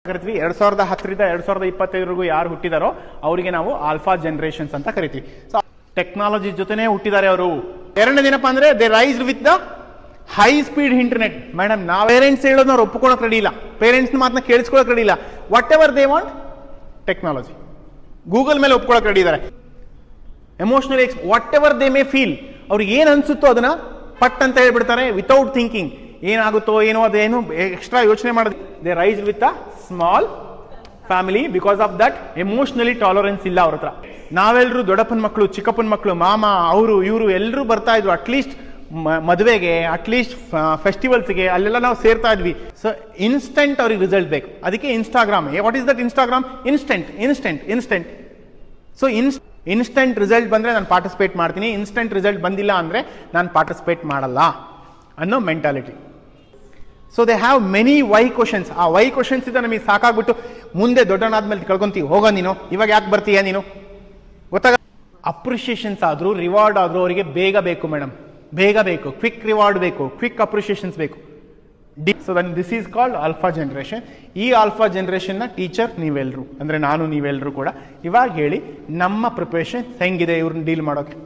ಕರಿತೀವಿ. 2010ರಿಂದ 2025 ಯಾರು ಹುಟ್ಟಿದಾರೋ ಅವರಿಗೆ ನಾವು ಆಲ್ಫಾ ಜನರೇಷನ್ಸ್ ಅಂತ ಕರಿತೀವಿ. ಸೊ ಟೆಕ್ನಾಲಜಿ ಜೊತೆನೇ ಹುಟ್ಟಿದ್ದಾರೆ ಅವರು. ಎರಡನೇದೇನಪ್ಪ ಅಂದ್ರೆ they rise with the high speed internet. Madam, ನಾವು ಪೇರೆಂಟ್ಸ್ ಹೇಳೋದು ಅವ್ರು ಒಪ್ಪಿಕೊಳಕ್ ರೆಡಿ ಇಲ್ಲ, ಪೇರೆಂಟ್ಸ್ ಮಾತನ್ನ ಕೇಳಿಸ್ಕೊಳಕ್ ರೆಡಿ ಇಲ್ಲ. Whatever they want technology, Google ಮೇಲೆ ಒಪ್ಕೊಳಕ್ ರೆಡಿ ಇದ್ದಾರೆ. Emotionally whatever they may feel, ಅವ್ರಿಗೆ ಏನ್ ಅನ್ಸುತ್ತೋ ಅದನ್ನ ಪಟ್ ಅಂತ ಹೇಳ್ಬಿಡ್ತಾರೆ ವಿತೌಟ್ ಥಿಂಕಿಂಗ್. ಏನಾಗುತ್ತೋ ಏನೋ ಅದೇನು ಎಕ್ಸ್ಟ್ರಾ ಯೋಚನೆ ಮಾಡೋದು. They rise with a small family because of that emotionally tolerance ಇಲ್ಲ ಅವ್ರ ಹತ್ರ. ನಾವೆಲ್ಲರೂ ದೊಡ್ಡಪ್ಪನ ಮಕ್ಕಳು, ಚಿಕ್ಕಪ್ಪನ ಮಕ್ಕಳು, ಮಾಮ, ಅವರು ಇವರು ಎಲ್ಲರೂ ಬರ್ತಾ ಇದ್ರು ಅಟ್ಲೀಸ್ಟ್ ಮದುವೆಗೆ, ಅಟ್ಲೀಸ್ಟ್ ಫೆಸ್ಟಿವಲ್ಸ್ಗೆ, ಅಲ್ಲೆಲ್ಲ ನಾವು ಸೇರ್ತಾ ಇದ್ವಿ. ಸೊ ಇನ್ಸ್ಟೆಂಟ್ ಅವ್ರಿಗೆ ರಿಸಲ್ಟ್ ಬೇಕು. ಅದಕ್ಕೆ Instagram. What is that Instagram? Instant instant instant. So instant result ಬಂದ್ರೆ ನಾನು ಪಾರ್ಟಿಸಿಪೇಟ್ ಮಾಡ್ತೀನಿ, ಇನ್ಸ್ಟೆಂಟ್ ರಿಸಲ್ಟ್ ಬಂದಿಲ್ಲ ಅಂದ್ರೆ ನಾನು ಪಾರ್ಟಿಸಿಪೇಟ್ ಮಾಡಲ್ಲ ಅನ್ನೋ mentality. So they have many why questions. ಆ ವೈ ಕ್ವಶನ್ಸ್ ಇಂದ ನಮಗೆ ಸಾಕಾಗ್ಬಿಟ್ಟು ಮುಂದೆ ದೊಡ್ಡನಾದ್ಮೇಲೆ ಕಳ್ಕೊಂತೀವಿ. ಹೋಗೋ ನೀನು, ಇವಾಗ ಯಾಕೆ ಬರ್ತೀಯ ನೀನು, ಗೊತ್ತಾಗ. ಅಪ್ರಿಷಿಯೇಷನ್ಸ್ ಆದ್ರೂ ರಿವಾರ್ಡ್ ಆದ್ರೂ ಅವರಿಗೆ ಬೇಗ ಬೇಕು ಮೇಡಮ್, ಬೇಗ ಬೇಕು. ಕ್ವಿಕ್ ರಿವಾರ್ಡ್ ಬೇಕು, ಕ್ವಿಕ್ ಅಪ್ರಿಷಿಯೇಷನ್ಸ್ ಬೇಕು. So than this is called alpha generation. ಈ ಆಲ್ಫಾ ಜನರೇಷನ್ನ ಟೀಚರ್ ನೀವೆಲ್ಲರೂ, ಅಂದ್ರೆ ನಾನು, ನೀವೆಲ್ಲರೂ ಕೂಡ ಇವಾಗ ಹೇಳಿ ನಮ್ಮ ಪ್ರಿಪರೇಷನ್ ಹೆಂಗಿದೆ ಇವ್ರನ್ನ ಡೀಲ್ ಮಾಡೋಕೆ.